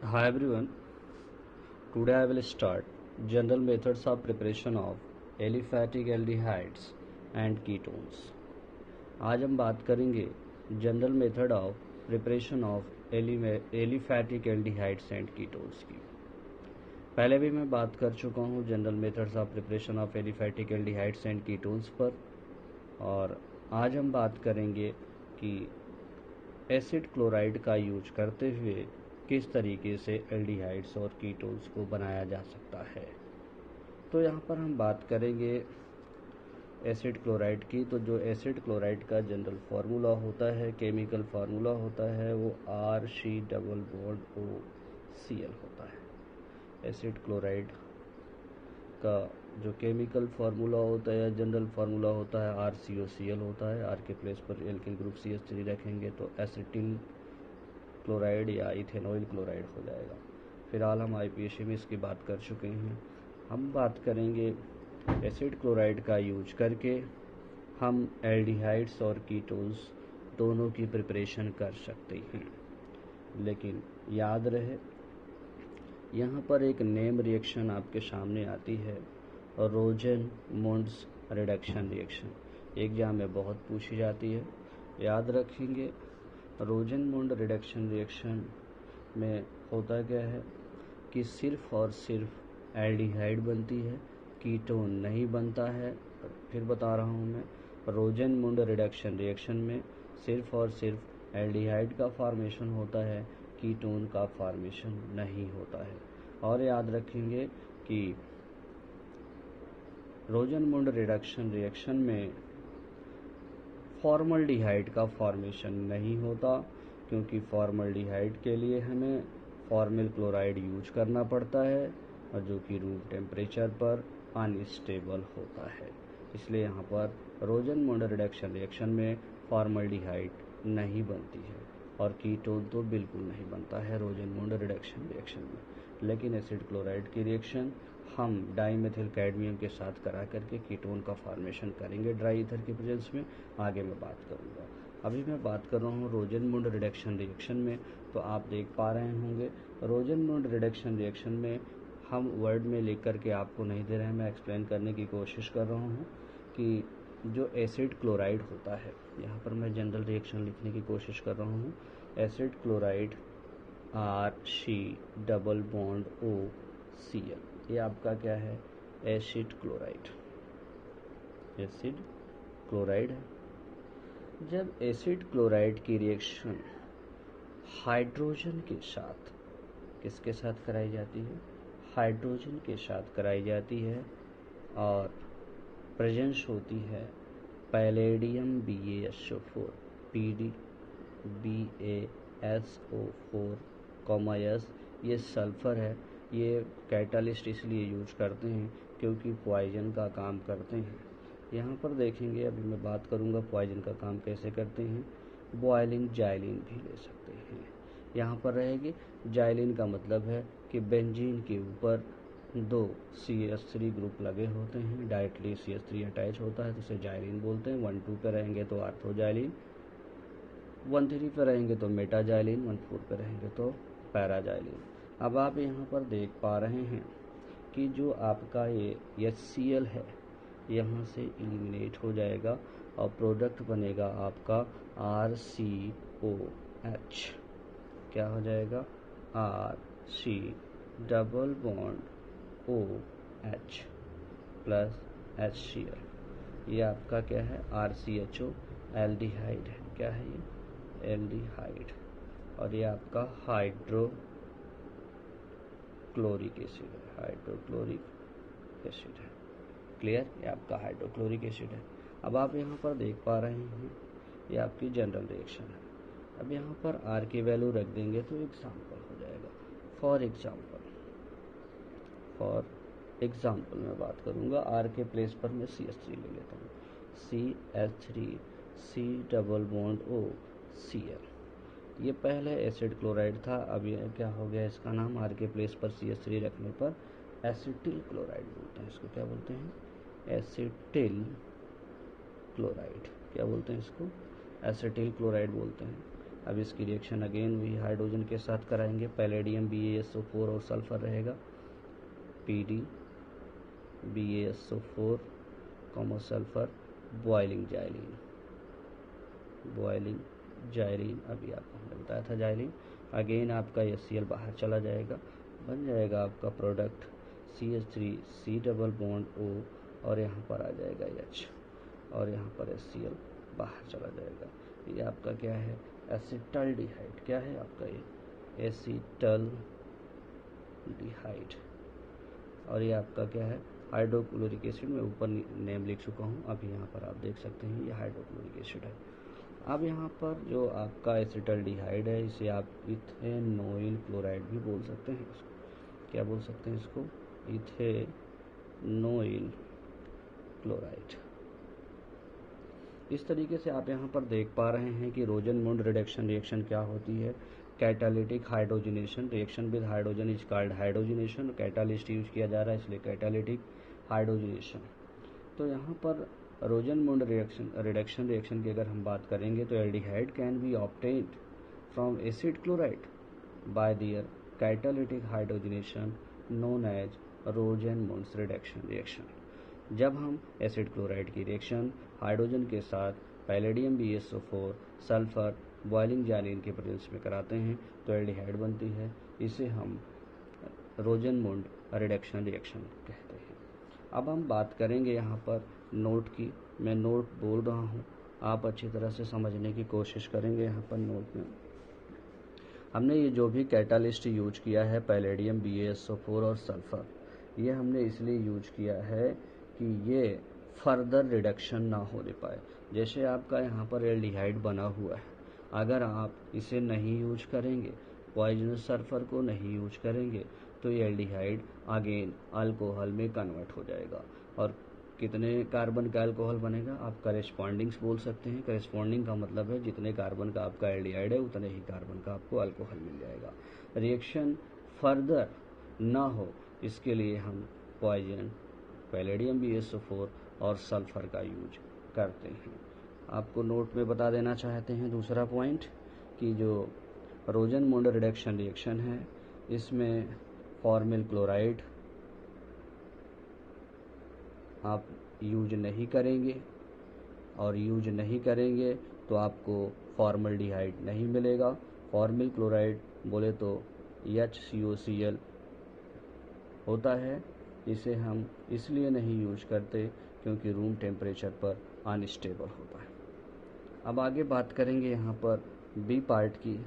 Hi everyone, today I will start general methods of preparation of aliphatic aldehydes and ketones. आज हम बात करेंगे general method of preparation of aliphatic aldehydes and ketones की। पहले भी मैं बात कर चुका हूँ general methods of preparation of aliphatic aldehydes and ketones पर, और आज हम बात करेंगे कि एसिड क्लोराइड का यूज करते हुए किस तरीके से एल्डिहाइड्स और कीटोन्स को बनाया जा सकता है। तो यहाँ पर हम बात करेंगे एसिड क्लोराइड की। तो जो एसिड क्लोराइड का जनरल फार्मूला होता है, केमिकल फार्मूला होता है, वो RC+O होता है। एसिड क्लोराइड का जो केमिकल फार्मूला होता है, जनरल फार्मूला होता है, RCOCl होता है। R के प्लेस पर एल्किल ग्रुप CH3 रखेंगे तो एसिटिल क्लोराइड या इथेनॉइल क्लोराइड हो जाएगा। फिलहाल हम IPAC में इसकी बात कर चुके हैं। हम बात करेंगे एसिड क्लोराइड का यूज करके हम एल्डिहाइड्स और कीटोन्स दोनों की प्रिपरेशन कर सकते हैं। लेकिन याद रहे, यहाँ पर एक नेम रिएक्शन आपके सामने आती है, रोजेन-मुंड्स रिडक्शन रिएक्शन। एग्जाम में बहुत पूछी जाती है, याद रखेंगे। रोजेन-मुंड रिडक्शन रिएक्शन में होता क्या है कि सिर्फ और सिर्फ एल्डिहाइड बनती है, कीटोन नहीं बनता है। फिर बता रहा हूँ मैं, रोजेन-मुंड रिडक्शन रिएक्शन में सिर्फ और सिर्फ एल्डिहाइड का फॉर्मेशन होता है, कीटोन का फॉर्मेशन नहीं होता है। और याद रखेंगे कि रोजेन-मुंड रिडक्शन रिएक्शन में फॉर्मल्डिहाइड का फॉर्मेशन नहीं होता, क्योंकि फॉर्मल्डिहाइड के लिए हमें फॉर्मिल क्लोराइड यूज करना पड़ता है, और जो कि रूम टेम्परेचर पर अनस्टेबल होता है। इसलिए यहाँ पर रोजेन-मुंड रिडक्शन रिएक्शन में फॉर्मल्डिहाइड नहीं बनती है, और कीटोन तो बिल्कुल नहीं बनता है रोजेन-मुंड रिडक्शन रिएक्शन में। लेकिन एसिड क्लोराइड की रिएक्शन हम डाईमेथिल कैडमियम के साथ करा करके कीटोन का फॉर्मेशन करेंगे ड्राई ईथर के प्रेजेंस में। आगे मैं बात करूँगा। अभी मैं बात कर रहा हूँ रोजेन-मुंड रिडक्शन रिएक्शन में। तो आप देख पा रहे होंगे, रोजेन-मुंड रिडक्शन रिएक्शन में हम वर्ड में लिख करके आपको नहीं दे रहे हैं, मैं एक्सप्लेन करने की कोशिश कर रहा हूँ कि जो एसिड क्लोराइड होता है, यहाँ पर मैं जनरल रिएक्शन लिखने की कोशिश कर रहा हूँ। एसिड क्लोराइड RC+OCl, ये आपका क्या है, एसिड क्लोराइड। एसिड क्लोराइड है। जब एसिड क्लोराइड की रिएक्शन हाइड्रोजन के साथ, किसके साथ कराई जाती है, हाइड्रोजन के साथ कराई जाती है, और प्रेजेंस होती है पैलेडियम BaSO4 PD BaSO4, ये सल्फर है। ये कैटालिस्ट इसलिए यूज करते हैं क्योंकि पॉइजन का काम करते हैं। यहाँ पर देखेंगे, अभी मैं बात करूँगा पॉइजन का काम कैसे करते हैं। बॉयलिंग जाइलिन भी ले सकते हैं। यहाँ पर रहेगी, जाइलिन का मतलब है कि बेंजीन के ऊपर दो CH3 ग्रुप लगे होते हैं, डायरेक्टली CH3 अटैच होता है तो उसे जाइलिन बोलते हैं। 1,2 पे रहेंगे तो आर्थोजाइलिन, 1,3 पे रहेंगे तो मेटाजाइलिन, 1,4 पे रहेंगे तो पैराजाइलिन। अब आप यहाँ पर देख पा रहे हैं कि जो आपका ये HCl है, यहाँ से एलिमिनेट हो जाएगा और प्रोडक्ट बनेगा आपका RCOH। क्या हो जाएगा, RC+OH प्लस HCl। ये आपका क्या है, RCHO एल्डिहाइड है। क्या है ये, एल्डिहाइड। और ये आपका हाइड्रोक्लोरिक एसिड है, हाइड्रोक्लोरिक एसिड है। क्लियर, ये आपका हाइड्रोक्लोरिक एसिड है। अब आप यहाँ पर देख पा रहे हैं, ये आपकी जनरल रिएक्शन है। अब यहाँ पर R की वैल्यू रख देंगे तो एग्जाम्पल हो जाएगा। फॉर एग्जाम्पल मैं बात करूँगा, R के प्लेस पर मैं CH3 ले लेता हूँ। CH3 C+OCl, ये पहले एसिड क्लोराइड था, अब ये क्या हो गया, इसका नाम R के प्लेस पर CH3 रखने पर एसिटिल क्लोराइड बोलते हैं। इसको क्या बोलते हैं, एसिटिल क्लोराइड। क्या बोलते हैं इसको, एसिटिल क्लोराइड बोलते हैं। अब इसकी रिएक्शन अगेन वही हाइड्रोजन के साथ कराएंगे, पैलेडियम BaSO4 और सल्फर रहेगा, PD BaSO4 comma sulphur, boiling xylene अभी आपको हमने बताया था जाइलिन। अगेन आपका HCl बाहर चला जाएगा, बन जाएगा आपका product CH3C double bond O और यहाँ पर आ जाएगा H और यहाँ पर HCl बाहर चला जाएगा। ये आपका क्या है, एसिटल्डिहाइड। क्या है आपका ये, एसिटल्डिहाइड। और ये आपका क्या है, हाइड्रोक्लोरिक एसिड। मैं ऊपर नेम लिख चुका हूँ, अभी यहाँ पर आप देख सकते हैं ये हाइड्रोक्लोरिक एसिड है। अब यहाँ पर जो आपका एसिटल्डिहाइड है, इसे आप इथेनॉइल क्लोराइड भी बोल सकते हैं। इसको क्या बोल सकते हैं, इसको इथेनॉइल क्लोराइड। इस तरीके से आप यहाँ पर देख पा रहे हैं कि रोजनमुंड रिडक्शन रिएक्शन क्या होती है। Catalytic hydrogenation reaction with hydrogen is called hydrogenation. Catalyst use किया जा रहा है इसलिए कैटालिटिक हाइड्रोजनेशन। तो यहाँ पर रोजनमुंड रिडक्शन रिएक्शन की अगर हम बात करेंगे तो aldehyde can be obtained from acid chloride by their catalytic hydrogenation known as Rosenmund reduction reaction. जब हम एसिड क्लोराइड की रिएक्शन हाइड्रोजन के साथ palladium BaSO4 sulphur boiling xylene के प्रेजेंस में कराते हैं तो एल्डिहाइड बनती है। इसे हम रोजनमुंड रिडक्शन रिएक्शन कहते हैं। अब हम बात करेंगे यहाँ पर नोट की। मैं नोट बोल रहा हूँ, आप अच्छी तरह से समझने की कोशिश करेंगे। यहाँ पर नोट में हमने ये जो भी कैटालिस्ट यूज किया है पैलेडियम BaSO4 और सल्फर, ये हमने इसलिए यूज किया है कि ये फर्दर रिडक्शन ना होने पाए। जैसे आपका यहाँ पर एल्डिहाइड बना हुआ है, अगर आप इसे नहीं यूज करेंगे, पॉइजनस सल्फर को नहीं यूज करेंगे, तो ये एल्डिहाइड अगेन अल्कोहल में कन्वर्ट हो जाएगा। और कितने कार्बन का अल्कोहल बनेगा, आप करेस्पॉन्डिंग्स बोल सकते हैं। करेस्पॉन्डिंग का मतलब है जितने कार्बन का आपका एल्डिहाइड है उतने ही कार्बन का आपको अल्कोहल मिल जाएगा। रिएक्शन फर्दर ना हो इसके लिए हम पॉइजन पैलेडियम BaSO4 और सल्फर का यूज करते हैं। आपको नोट में बता देना चाहते हैं दूसरा पॉइंट कि जो रोजनमुंड रिडक्शन रिएक्शन है इसमें फॉर्मिल क्लोराइड आप यूज नहीं करेंगे, और यूज नहीं करेंगे तो आपको फॉर्मल्डिहाइड नहीं मिलेगा। फॉर्मिल क्लोराइड बोले तो HCOCl होता है, इसे हम इसलिए नहीं यूज करते क्योंकि रूम टेम्परेचर पर अनस्टेबल होता है। अब आगे बात करेंगे यहाँ पर बी पार्ट की।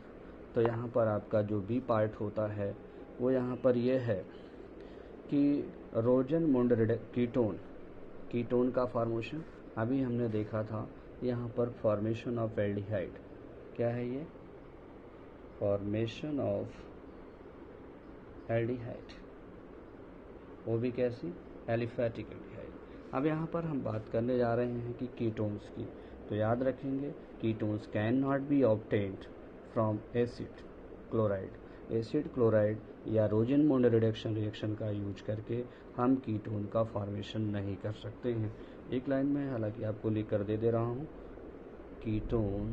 तो यहाँ पर आपका जो बी पार्ट होता है वो यहाँ पर यह है कि रोजनमुंड कीटोन का फॉर्मेशन अभी हमने देखा था। यहाँ पर फॉर्मेशन ऑफ एल्डिहाइड, क्या है ये, फॉर्मेशन ऑफ एल्डिहाइड, वो भी कैसी, एलिफैटिक एल्डिहाइड। अब यहाँ पर हम बात करने जा रहे हैं कि कीटोन्स की। तो याद रखेंगे ketones can not be obtained from acid chloride. Acid chloride या रोजनमुंड रिडक्शन रिएक्शन का यूज करके हम कीटोन का फॉर्मेशन नहीं कर सकते हैं। एक लाइन में हालांकि आपको लिख कर दे रहा हूँ, ketone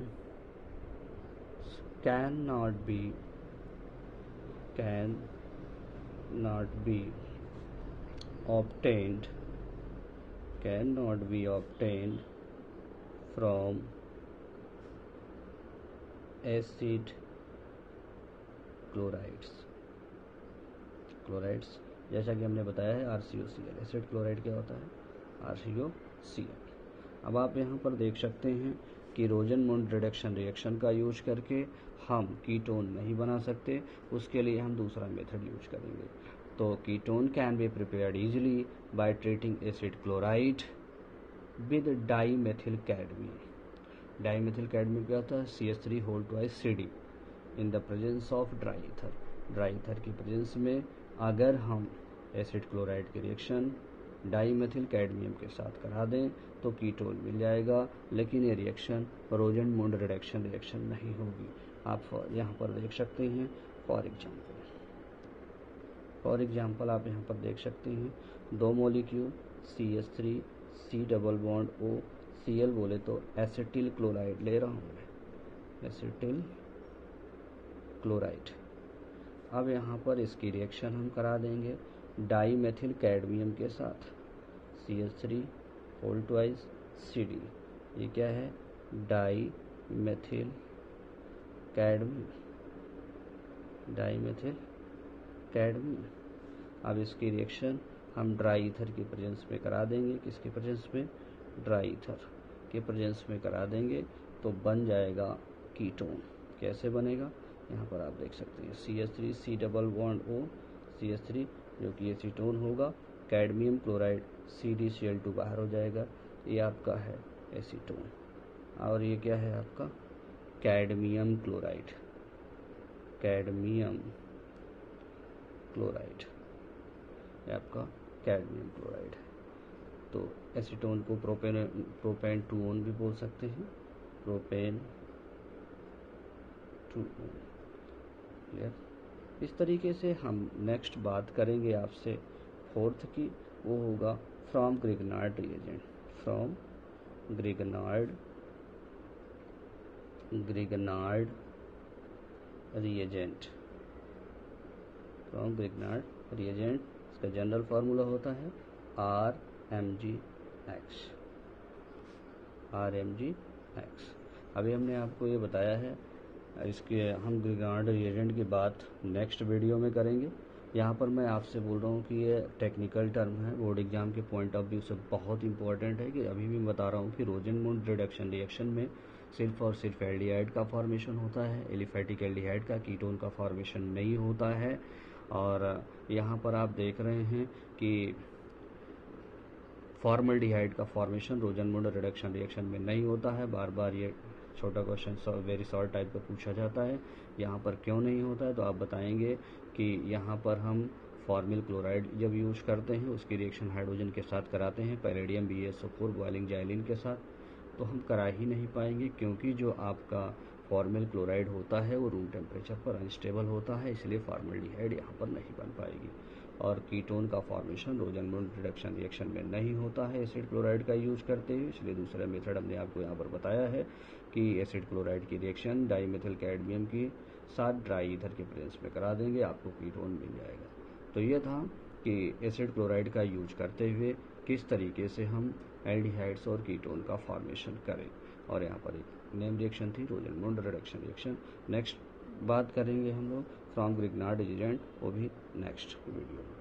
can not be obtained from acid chlorides जैसा कि हमने बताया है RCOCl। एसिड क्लोराइड क्या होता है, RCOCl। अब आप यहाँ पर देख सकते हैं कि रोजनमुंड रिडक्शन रिएक्शन का यूज करके हम कीटोन नहीं बना सकते, उसके लिए हम दूसरा मेथड यूज करेंगे। तो ketone can be prepared easily by treating acid chloride with dimethyl cadmium. Dimethyl cadmium क्या होता है, CH3 in the presence of dry ether. Dry ether की प्रेजेंस में अगर हम एसिड क्लोराइड की रिएक्शन डाईमेथिल कैडमियम के साथ करा दें तो कीटोन मिल जाएगा, लेकिन ये रिएक्शन रोजनमुंड रिडक्शन रिएक्शन नहीं होगी। आप यहाँ पर देख सकते हैं फॉर एग्जाम्पल आप यहाँ पर देख सकते हैं 2 molecule CH3C double bond O Cl बोले तो एसिटिल क्लोराइड ले रहा हूँ मैं, एसिटिल क्लोराइड। अब यहाँ पर इसकी रिएक्शन हम करा देंगे डाई मेथिल कैडमियम के साथ, CH3 होल ट्वाइस CD। ये क्या है? Dimethyl cadmium, dimethyl cadmium. अब इसकी रिएक्शन हम ड्राई ईथर के प्रेजेंस में करा देंगे। किसके प्रेजेंस में? ड्राई ईथर के प्रेजेंस में करा देंगे तो बन जाएगा कीटोन। कैसे बनेगा? यहाँ पर आप देख सकते हैं CH3 C double bond O CH3 जो कि एसीटोन होगा, कैडमियम क्लोराइड CdCl2 बाहर हो जाएगा, ये आपका है एसीटोन। और ये क्या है आपका? कैडमियम क्लोराइड, कैडमियम क्लोराइड, ये आपका कैडमियम क्लोराइड है। तो एसीटोन को प्रोपेन 2-ओन भी बोल सकते हैं, प्रोपेन 2-ओन। क्लियर? इस तरीके से हम नेक्स्ट बात करेंगे आपसे फोर्थ की, वो होगा from Grignard reagent, from Grignard reagent, from Grignard reagent. इसका जनरल फार्मूला होता है RMgX, RMgX। अभी हमने आपको ये बताया है, इसके हम ग्रिग्नार्ड रिएजेंट की बात नेक्स्ट वीडियो में करेंगे। यहाँ पर मैं आपसे बोल रहा हूँ कि ये टेक्निकल टर्म है, बोर्ड एग्जाम के पॉइंट ऑफ व्यू से बहुत इंपॉर्टेंट है। कि अभी भी बता रहा हूँ कि रोजेनमुंड रिडक्शन रिएक्शन में सिर्फ और सिर्फ एल्डिहाइड का फॉर्मेशन होता है, एलिफैटिक एल्डिहाइड का, कीटोन का फॉर्मेशन नहीं होता है। और यहाँ पर आप देख रहे हैं कि फॉर्मल्डिहाइड का फॉर्मेशन रोजेनमुंड रिडक्शन रिएक्शन में नहीं होता है। बार बार ये छोटा क्वेश्चन वेरी शॉर्ट टाइप का पूछा जाता है। यहाँ पर क्यों नहीं होता है तो आप बताएंगे कि यहाँ पर हम फॉर्मिल क्लोराइड जब यूज करते हैं उसकी रिएक्शन हाइड्रोजन के साथ कराते हैं, पैलेडियम BaSO4 बॉइलिंग जाइलिन के साथ, तो हम करा ही नहीं पाएंगे क्योंकि जो आपका फॉर्मिल क्लोराइड होता है वो रूम टेम्परेचर पर अनस्टेबल होता है, इसलिए फॉर्मल्डिहाइड यहाँ पर नहीं बन पाएगी। और कीटोन का फॉर्मेशन रोजेनमुंड रिडक्शन रिएक्शन में नहीं होता है एसिड क्लोराइड का यूज करते हुए, इसलिए दूसरा मेथड हमने आपको यहाँ पर बताया है कि एसिड क्लोराइड की रिएक्शन डाईमेथिल कैडमियम के साथ ड्राई ईथर के प्रेजेंस में करा देंगे, आपको कीटोन मिल जाएगा। तो ये था कि एसिड क्लोराइड का यूज करते हुए किस तरीके से हम एल्डिहाइड्स और कीटोन का फॉर्मेशन करें। और यहाँ पर एक नेम रिएक्शन थी रोजेनमुंड रिडक्शन रिएक्शन। नेक्स्ट बात करेंगे हम लोग फ्रॉम ग्रिग्नार्ड रिएजेंट, वो भी नेक्स्ट वीडियो में।